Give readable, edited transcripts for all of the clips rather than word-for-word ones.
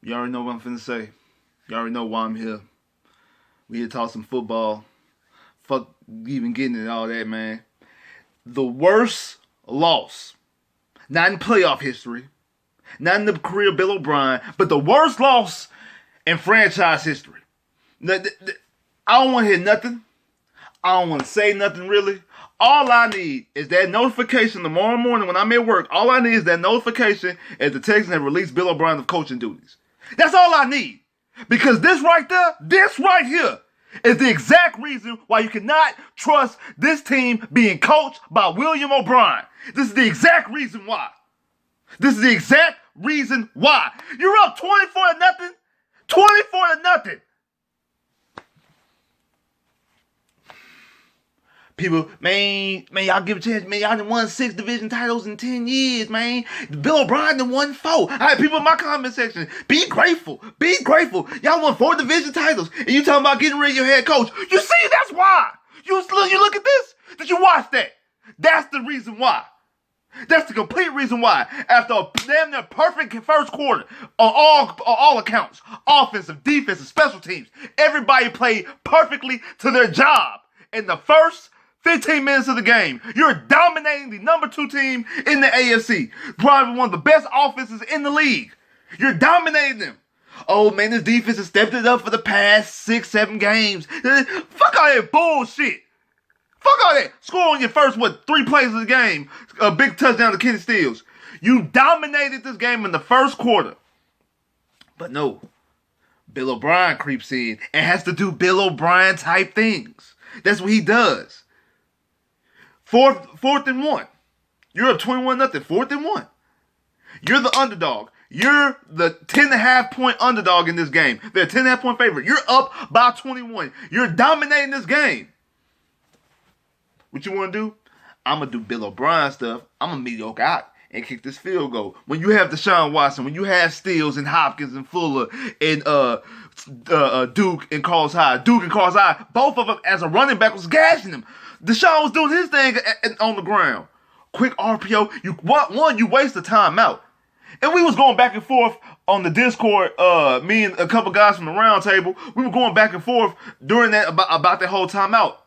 You already know what I'm finna say. You already know why I'm here. We here to talk some football. Fuck even getting into all that, man. The worst loss, not in playoff history, not in the career of Bill O'Brien, but the worst loss in franchise history. I don't want to hear nothing. I don't want to say nothing really. All I need is that notification tomorrow morning when I'm at work. All I need is that notification as the Texans have released Bill O'Brien of coaching duties. That's all I need. Because this right there, this right here, is the exact reason why you cannot trust this team being coached by William O'Brien. This is the exact reason why. This is the exact reason why. You're up 24-0. 24-0. People, man, y'all give a chance, man. Y'all done won 6 division titles in 10 years, man. Bill O'Brien done won 4. All right, people in my comment section, be grateful. Be grateful. Y'all won 4 division titles, and you talking about getting rid of your head coach. You see, that's why. You look at this. Did you watch that? That's the reason why. That's the complete reason why. After a damn near perfect first quarter, on all accounts, offensive, defensive, special teams, everybody played perfectly to their job. In the first 15 minutes of the game, you're dominating the number 2 team in the AFC. Probably one of the best offenses in the league. You're dominating them. Oh man, this defense has stepped it up for the past 6-7 games. Fuck all that bullshit. Fuck all that. Score on your first, 3 plays of the game. A big touchdown to Kenny Stills. You dominated this game in the first quarter. But no, Bill O'Brien creeps in and has to do Bill O'Brien type things. That's what he does. Fourth and 1. You're up 21-0. 4th and 1. You're the underdog. You're the 10.5 point underdog in this game. They're a 10.5 point favorite. You're up by 21. You're dominating this game. What you want to do? I'm going to do Bill O'Brien stuff. I'm going to mediocre out and kick this field goal. When you have Deshaun Watson, when you have Stills and Hopkins and Fuller and Duke and Carlos Hyde. Duke and Carlos Hyde, both of them as a running back was gashing them. Deshaun was doing his thing on the ground. Quick RPO. You waste the timeout. And we was going back and forth on the Discord, me and a couple guys from the round table, we were going back and forth during that about that whole timeout.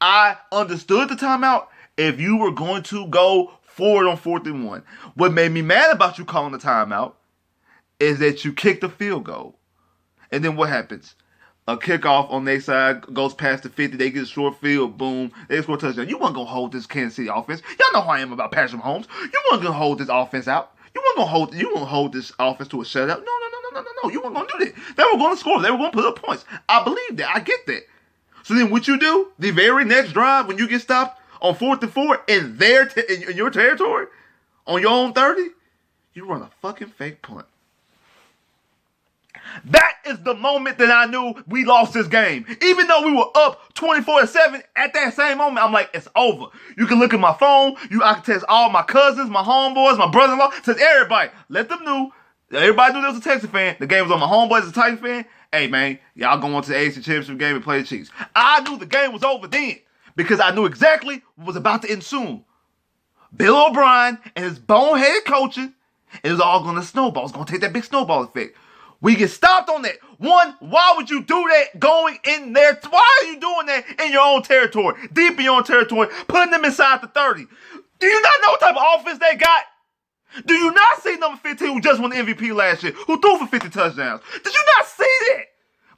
I understood the timeout if you were going to go forward on 4th and 1. What made me mad about you calling the timeout is that you kicked the field goal. And then what happens? A kickoff on their side goes past the 50. They get a short field. Boom. They score a touchdown. You weren't going to hold this Kansas City offense. Y'all know how I am about Patrick Mahomes. You weren't going to hold this offense out. You weren't going to hold this offense to a shutout. No. You weren't going to do that. They were going to score. They were going to put up points. I believe that. I get that. So then what you do, the very next drive when you get stopped on 4th and 4 in your territory, on your own 30, you run a fucking fake punt. That is the moment that I knew we lost this game. Even though we were up 24-7, at that same moment, I'm like, it's over. You can look at my phone. I can text all my cousins, my homeboys, my brother-in-law, text everybody. Let them know. Everybody knew there was a Texas fan. The game was on my homeboys, a Titan fan. Hey, man, y'all going to the AFC Championship game and play the Chiefs. I knew the game was over then because I knew exactly what was about to ensue. Bill O'Brien and his bonehead coaching, it was all going to snowball. It's going to take that big snowball effect. We get stopped on that. One, why would you do that going in there? Why are you doing that in your own territory, deep in your own territory, putting them inside the 30? Do you not know what type of offense they got? Do you not see number 15 who just won the MVP last year, who threw for 50 touchdowns? Did you not see that?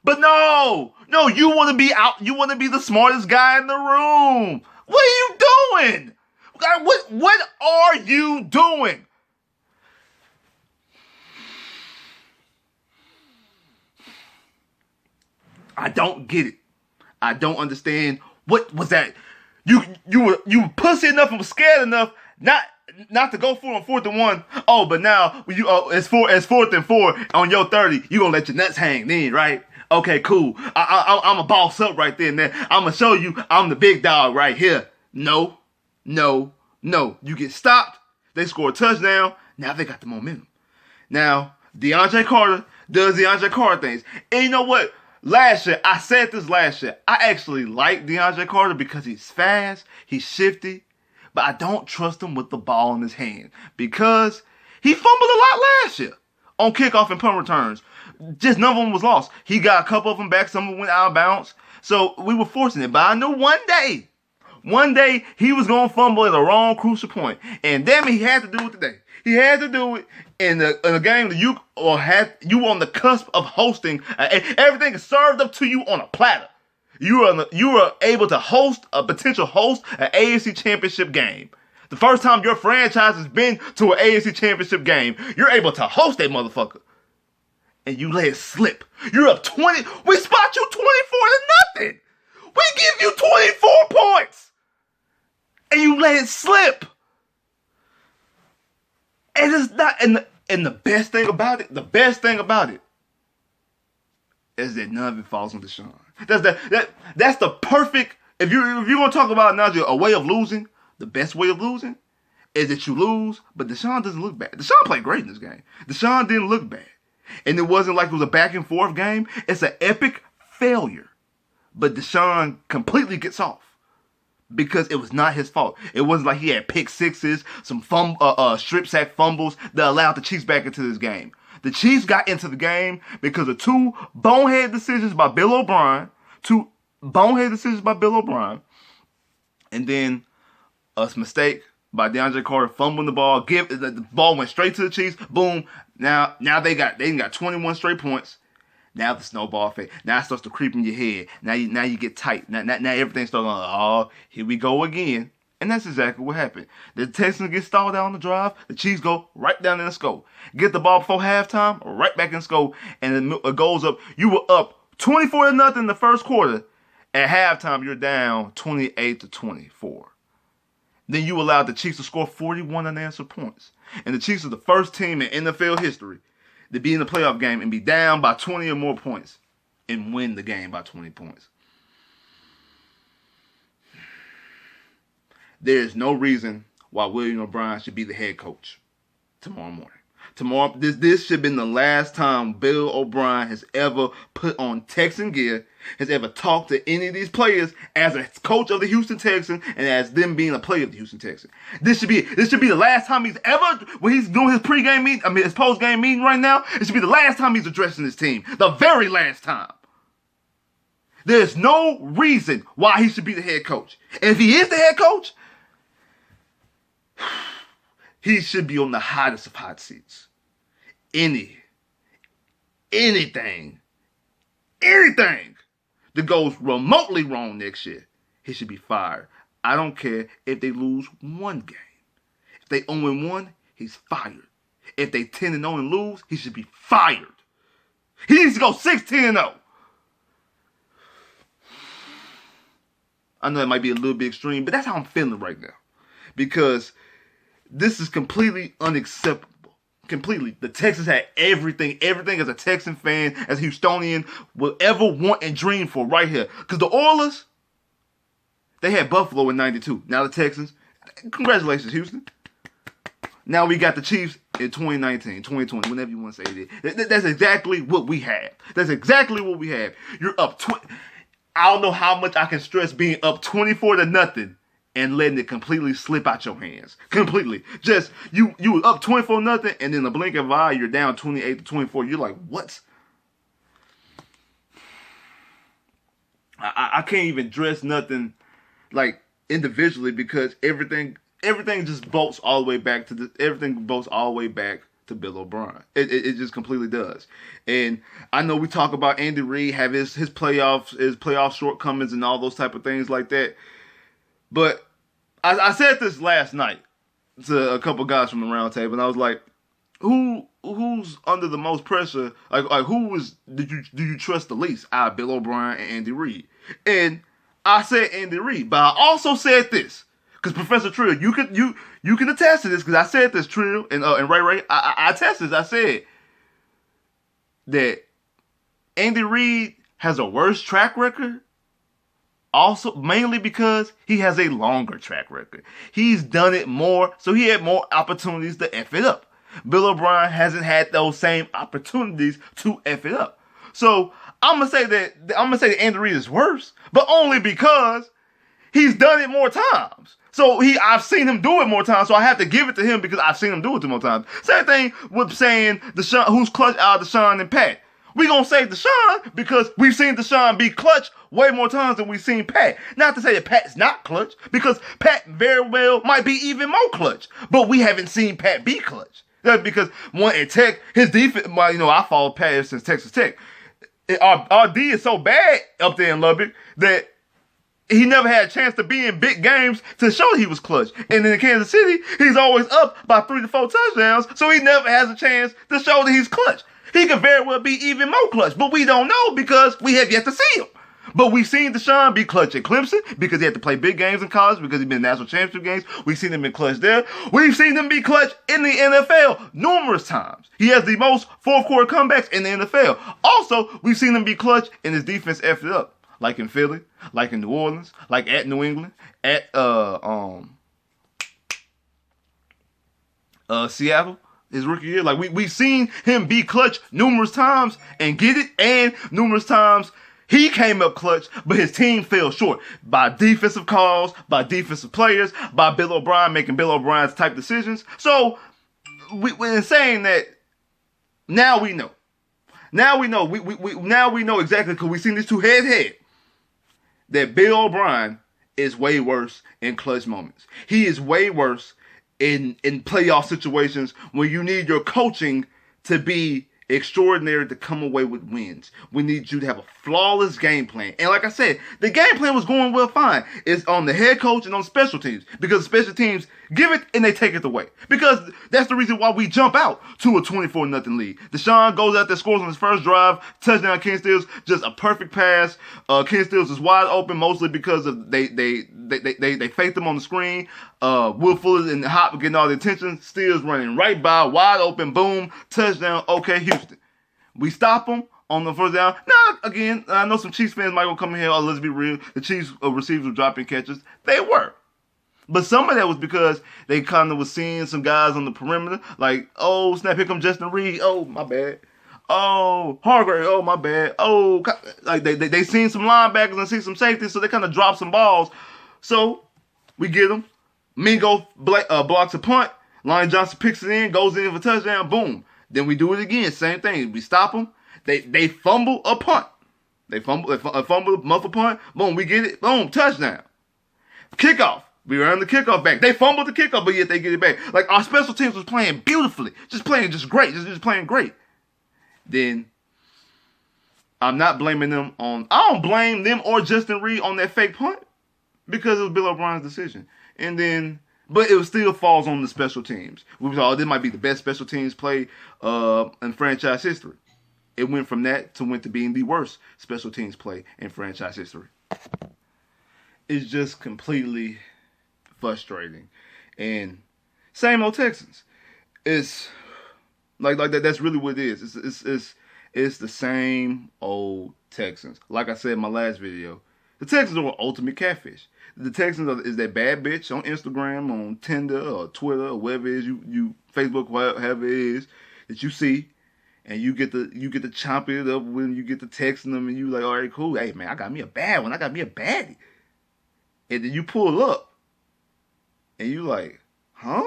But no, you want to be out. You want to be the smartest guy in the room. What are you doing? What are you doing? I don't get it. I don't understand. What was that? You were pussy enough and was scared enough not to go for it on 4th and 1. Oh, but now when it's 4th and 4 on your 30, you gonna let your nuts hang then, right? Okay, cool. I'm a boss up right there and then. I'm gonna show you I'm the big dog right here. No. You get stopped. They score a touchdown. Now they got the momentum. Now DeAndre Carter does DeAndre Carter things. And you know what? Last year, I said this last year. I actually like DeAndre Carter because he's fast, he's shifty, but I don't trust him with the ball in his hand because he fumbled a lot last year on kickoff and punt returns. Just none of them was lost. He got a couple of them back. Some of them went out of bounds. So we were forcing it. But I knew one day he was going to fumble at the wrong crucial point. And damn it, he had to do it today. He had to do it in a game that you were on the cusp of hosting. Everything is served up to you on a platter. You are able to host an AFC Championship game. The first time your franchise has been to an AFC Championship game, you're able to host that motherfucker. And you let it slip. You're up 20. We spot you 24-0. We give you 24 points. And you let it slip. And it's not. And the best thing about it is that none of it falls on Deshaun. That's the perfect. If you're gonna talk about now a way of losing, the best way of losing is that you lose, but Deshaun doesn't look bad. Deshaun played great in this game. Deshaun didn't look bad. And it wasn't like it was a back and forth game. It's an epic failure. But Deshaun completely gets off. Because it was not his fault. It wasn't like he had pick sixes, some strip sack fumbles that allowed the Chiefs back into this game. The Chiefs got into the game because of two bonehead decisions by Bill O'Brien. And then a mistake by DeAndre Carter fumbling the ball. The ball went straight to the Chiefs. Boom. Now they got 21 straight points. Now the snowball effect. Now it starts to creep in your head. Now you get tight. Now everything starts going, oh, here we go again. And that's exactly what happened. The Texans get stalled out on the drive. The Chiefs go right down in the score. Get the ball before halftime, right back in the score. And it goes up. You were up 24-0 in the first quarter. At halftime, you're down 28-24. Then you allowed the Chiefs to score 41 unanswered points. And the Chiefs are the first team in NFL history to be in the playoff game and be down by 20 or more points and win the game by 20 points. There is no reason why William O'Brien should be the head coach tomorrow morning. This should have been the last time Bill O'Brien has ever put on Texan gear, has ever talked to any of these players as a coach of the Houston Texans and as them being a player of the Houston Texans. This should be the last time he's ever, when he's doing his pregame meeting, his postgame meeting right now, it should be the last time he's addressing his team. The very last time. There's no reason why he should be the head coach. And if he is the head coach, he should be on the hottest of hot seats. Anything that goes remotely wrong next year, he should be fired. I don't care if they lose one game. If they 0-1, he's fired. If they 10-0 and lose, he should be fired. He needs to go 16-0. I know it might be a little bit extreme, but that's how I'm feeling right now. Because this is completely unacceptable. Completely. The Texans had everything as a Texan fan, as a Houstonian, will ever want and dream for right here. Because the Oilers, they had Buffalo in 92. Now the Texans, congratulations, Houston. Now we got the Chiefs in 2019, 2020, whenever you want to say it. That's exactly what we have. You're up I don't know how much I can stress being up 24-0. And letting it completely slip out your hands. Completely. Just, you were up 24-0, and in the blink of an eye, you're down 28-24. You're like, what? I can't even dress nothing, like, individually, because everything just bolts all the way back to Bill O'Brien. It just completely does. And I know we talk about Andy Reid, have his playoff shortcomings and all those type of things like that. But I said this last night to a couple guys from the round table, and I was like, who's under the most pressure? Like do you trust the least out of Bill O'Brien and Andy Reid? And I said Andy Reid, but I also said this because Professor Trill, you can attest to this because I said this, Trill and Ray. I attested this. I said that Andy Reid has a worse track record. Also, mainly because he has a longer track record. He's done it more, so he had more opportunities to F it up. Bill O'Brien hasn't had those same opportunities to F it up. So I'm gonna say that Andy Reid is worse, but only because he's done it more times. So I've seen him do it more times, so I have to give it to him because I've seen him do it more times. Same thing with saying who's clutch out of Deshaun and Pat. We gonna say Deshaun because we've seen Deshaun be clutch way more times than we've seen Pat. Not to say that Pat's not clutch, because Pat very well might be even more clutch. But we haven't seen Pat be clutch. That's because one at Tech, his defense. Well, I followed Pat since Texas Tech. Our D is so bad up there in Lubbock that he never had a chance to be in big games to show he was clutch. And in Kansas City, he's always up by 3 to 4 touchdowns, so he never has a chance to show that he's clutch. He could very well be even more clutch, but we don't know because we have yet to see him. But we've seen Deshaun be clutch at Clemson because he had to play big games in college because he's been in national championship games. We've seen him be clutch there. We've seen him be clutch in the NFL numerous times. He has the most fourth quarter comebacks in the NFL. Also, we've seen him be clutch and his defense effed it up. Like in Philly, like in New Orleans, like at New England, at Seattle. His rookie year, like we've seen him be clutch numerous times and get it, and numerous times he came up clutch, but his team fell short by defensive calls, by defensive players, by Bill O'Brien making Bill O'Brien's type decisions. So we're saying that now we know. Now we know. Now we know exactly because we've seen these two head-to-head that Bill O'Brien is way worse in clutch moments. He is way worse in playoff situations when you need your coaching to be extraordinary to come away with wins. We need you to have a flawless game plan. And like I said, the game plan was going well fine. It's on the head coach and on special teams because special teams give it and they take it away. Because that's the reason why we jump out to a 24-0 lead. Deshaun goes out there, scores on his first drive, touchdown. Ken Stills, just a perfect pass. Ken Stills is wide open mostly because of they faked him on the screen. Will Fuller and Hop getting all the attention. Stills running right by, wide open, boom, touchdown. Okay, Houston. We stop them on the first down. Now, again, I know some Chiefs fans might go come in here. Oh, let's be real. The Chiefs receivers were dropping catches. They were. But some of that was because they kind of was seeing some guys on the perimeter. Like, oh, snap, here come Justin Reid. Oh, my bad. Oh, Hargrave. Oh, my bad. Oh, like they seen some linebackers and see some safeties, so they kind of dropped some balls. So we get them. Mingo blocks a punt. Lonnie Johnson picks it in, goes in for a touchdown. Boom. Then we do it again. Same thing. We stop them. They fumble a punt. They fumble a muffle punt. Boom. We get it. Boom. Touchdown. Kickoff. We run the kickoff back. They fumbled the kickoff, but yet they get it back. Like, our special teams was playing beautifully. Just playing just great. Just playing great. Then I'm not blaming them on... I don't blame them or Justin Reid on that fake punt because it was Bill O'Brien's decision. And then... But it still falls on the special teams. We thought this might be the best special teams play in franchise history. It went from that to being the worst special teams play in franchise history. It's just completely frustrating. And same old Texans. It's like that. That's really what it is. It's the same old Texans. Like I said in my last video, the Texans are ultimate catfish. The Texans is that bad bitch on Instagram, on Tinder, or Twitter, or wherever it is you Facebook, whatever it is that you see, and you get to chomp it up when you get to texting them, and you like, all right, cool. Hey man, I got me a bad one. I got me a baddie. And then you pull up, and you like, huh?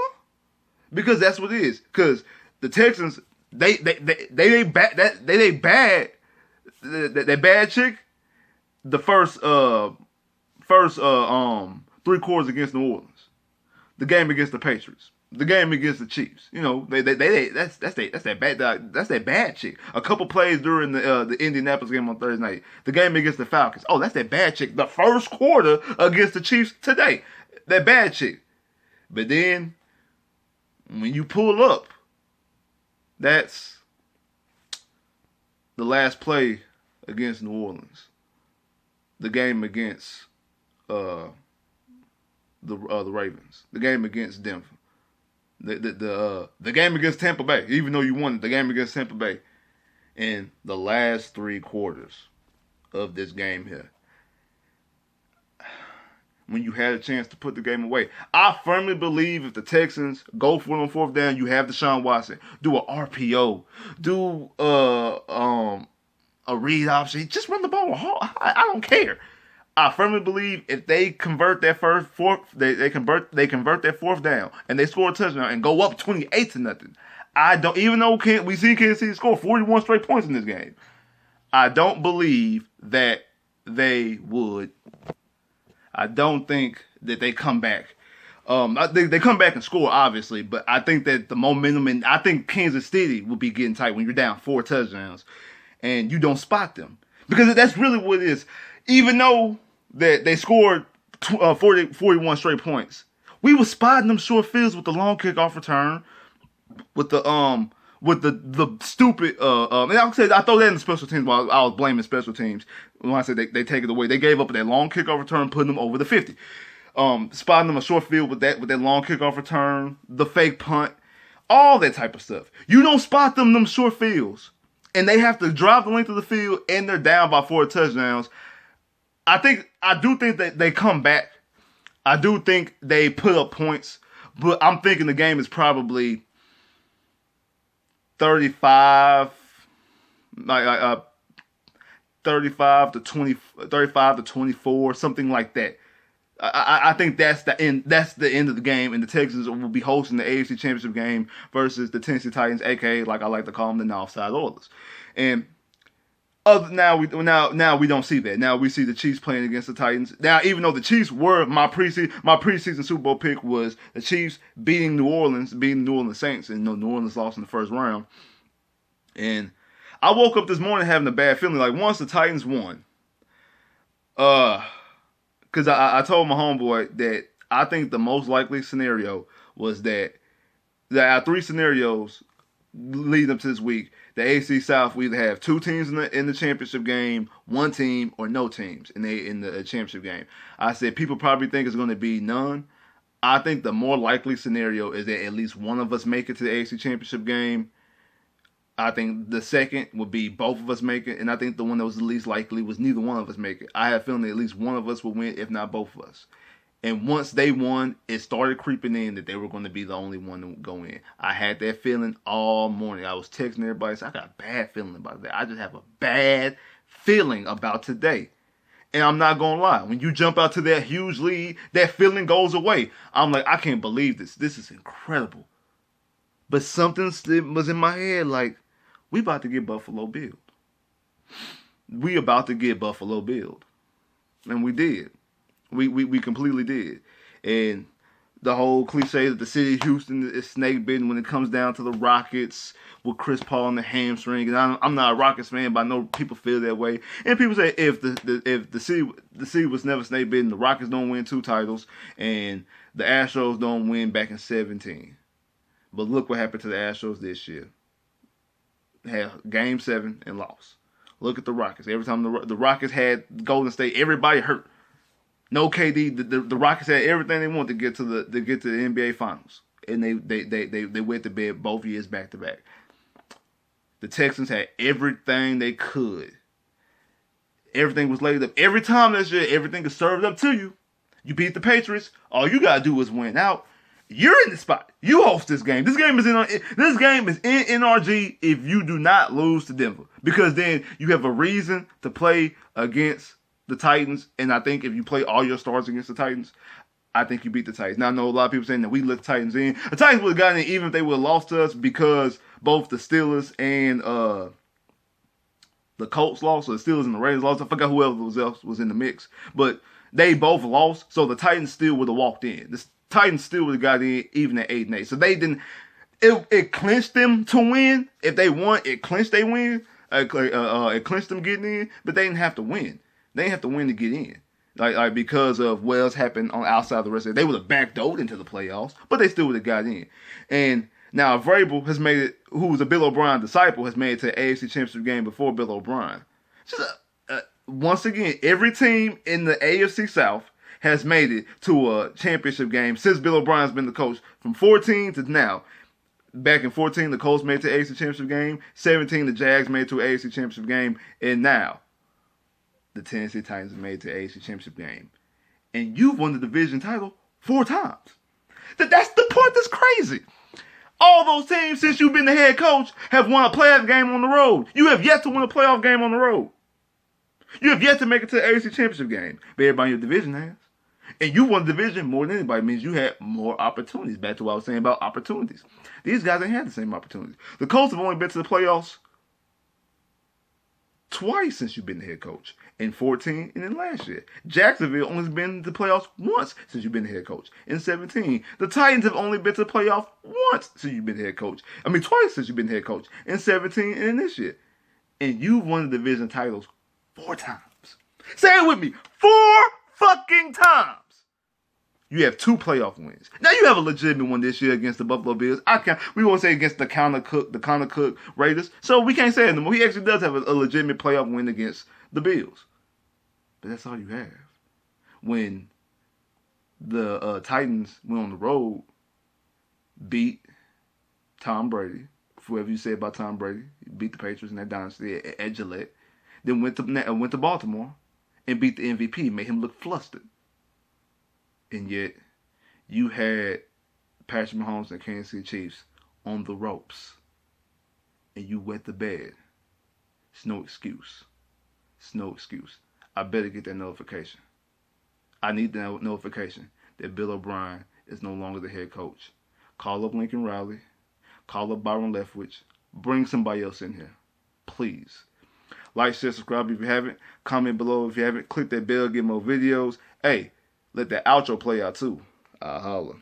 Because that's what it is. Because the Texans, they bad. That bad chick. The first 3 quarters against New Orleans, the game against the Patriots, the game against the Chiefs. You know, that's that bad chick. A couple plays during the Indianapolis game on Thursday night, the game against the Falcons. Oh, that's that bad chick. The first quarter against the Chiefs today, that bad chick. But then when you pull up, that's the last play against New Orleans. The game against the Ravens. The game against Denver. The game against Tampa Bay. Even though you won the game against Tampa Bay. In the last 3 quarters of this game here. When you had a chance to put the game away. I firmly believe if the Texans go for it on 4th down, you have Deshaun Watson. Do an RPO. Do a read option. Just run the ball. I don't care. I firmly believe if they convert that they convert that 4th down and they score a touchdown and go up 28-0. I don't, even though we see Kansas City score 41 straight points in this game. I don't believe that they would. I don't think that they come back. I think they come back and score, obviously, but I think that the momentum, and I think Kansas City will be getting tight when you're down 4 touchdowns and you don't spot them. Because that's really what it is. Even though that they scored 41 straight points, we were spotting them short fields with the long kickoff return, with the stupid and I throw that in the special teams while I was blaming special teams when I said they take it away. They gave up that long kickoff return, putting them over the 50. Spotting them a short field with that long kickoff return, the fake punt, all that type of stuff. You don't spot them short fields, and they have to drive the length of the field, and they're down by 4 touchdowns. I do think that they come back. I do think they put up points, but I'm thinking the game is probably 35 to 24, something like that. I think that's the end. That's the end of the game, and the Texans will be hosting the AFC Championship game versus the Tennessee Titans, aka like I like to call them, the Northside Oilers. And now we don't see that. Now we see the Chiefs playing against the Titans. Now, even though the Chiefs were my preseason Super Bowl pick was the Chiefs beating New Orleans Saints, and New Orleans lost in the first round. And I woke up this morning having a bad feeling. Like once the Titans won, because I told my homeboy that I think the most likely scenario was that out of 3 scenarios leading up to this week, the AFC South will either have 2 teams in the championship game, 1 team, or no teams in the championship game. I said people probably think it's going to be none. I think the more likely scenario is that at least one of us make it to the AFC Championship game. I think the second would be both of us make it, and I think the one that was the least likely was neither one of us make it. I have a feeling that at least one of us will win, if not both of us. And once they won, it started creeping in that they were going to be the only one to go in. I had that feeling all morning. I was texting everybody, so I got a bad feeling about that. I just have a bad feeling about today. And I'm not going to lie. When you jump out to that huge lead, that feeling goes away. I'm like, I can't believe this. This is incredible. But something was in my head like, we about to get Buffalo Billed. We about to get Buffalo Billed. And we did. We completely did. And the whole cliche that the city of Houston is snake bitten when it comes down to the Rockets with Chris Paul and the hamstring. And I'm not a Rockets fan, but I know people feel that way. And people say if the city was never snake bitten, the Rockets don't win 2 titles, and the Astros don't win back in 2017. But look what happened to the Astros this year. Had Game 7 and lost. Look at the Rockets. Every time the Rockets had Golden State, everybody hurt. No KD. The Rockets had everything they wanted to get to the NBA Finals, and they went to bed both years back to back. The Texans had everything they could. Everything was laid up. Every time this year, everything is served up to you. You beat the Patriots. All you gotta do is win out. You're in the spot. You host this game. This game is in NRG if you do not lose to Denver, because then you have a reason to play against the Titans. And I think if you play all your stars against the Titans, I think you beat the Titans. Now I know a lot of people saying that we let the Titans in. The Titans would have gotten in even if they would have lost to us, because both the Steelers and the Colts lost, or the Steelers and the Raiders lost. I forgot who else was in the mix, but they both lost, so the Titans still would have walked in. The Titans still would have got in even at 8-8. So they didn't. It clinched them to win. If they won, it clinched they win. It clinched them getting in, but they didn't have to win. They didn't have to win to get in. Like because of what else happened on outside the rest of it. They would have backdoored into the playoffs, but they still would have got in. And now Vrabel has made it, who's a Bill O'Brien disciple, has made it to the AFC Championship game before Bill O'Brien. Just once again, every team in the AFC South has made it to a championship game since Bill O'Brien's been the coach, from 14 to now. Back in 14, the Colts made it to the AFC Championship game. 17, the Jags made it to an AFC Championship game. And now, the Tennessee Titans made it to the AFC Championship game. And you've won the division title 4 times. That's the part that's crazy. All those teams, since you've been the head coach, have won a playoff game on the road. You have yet to win a playoff game on the road. You have yet to make it to the AFC Championship game. But everybody in your division has. And you won the division more than anybody. It means you had more opportunities. Back to what I was saying about opportunities. These guys ain't had the same opportunities. The Colts have only been to the playoffs twice since you've been the head coach. In 14 and then last year. Jacksonville only been to the playoffs once since you've been the head coach. In 17. The Titans have only been to the playoffs once since you've been the head coach. I mean, twice since you've been the head coach. In 17 and in this year. And you've won the division titles 4 times. Say it with me. 4 fucking times. You have 2 playoff wins. Now you have a legitimate one this year against the Buffalo Bills. We won't say against the Connor Cook Raiders. So we can't say it anymore. He actually does have a legitimate playoff win against the Bills. But that's all you have. When the Titans went on the road, beat Tom Brady, whoever you say about Tom Brady, beat the Patriots in that dynasty at Gillette, then went to Baltimore and beat the MVP, made him look flustered. And yet, you had Patrick Mahomes and Kansas City Chiefs on the ropes. And you wet the bed. It's no excuse. It's no excuse. I better get that notification. I need the notification that Bill O'Brien is no longer the head coach. Call up Lincoln Riley. Call up Byron Leftwich. Bring somebody else in here. Please. Like, share, subscribe if you haven't. Comment below if you haven't. Click that bell, get more videos. Hey, let that outro play out too. I'll holler.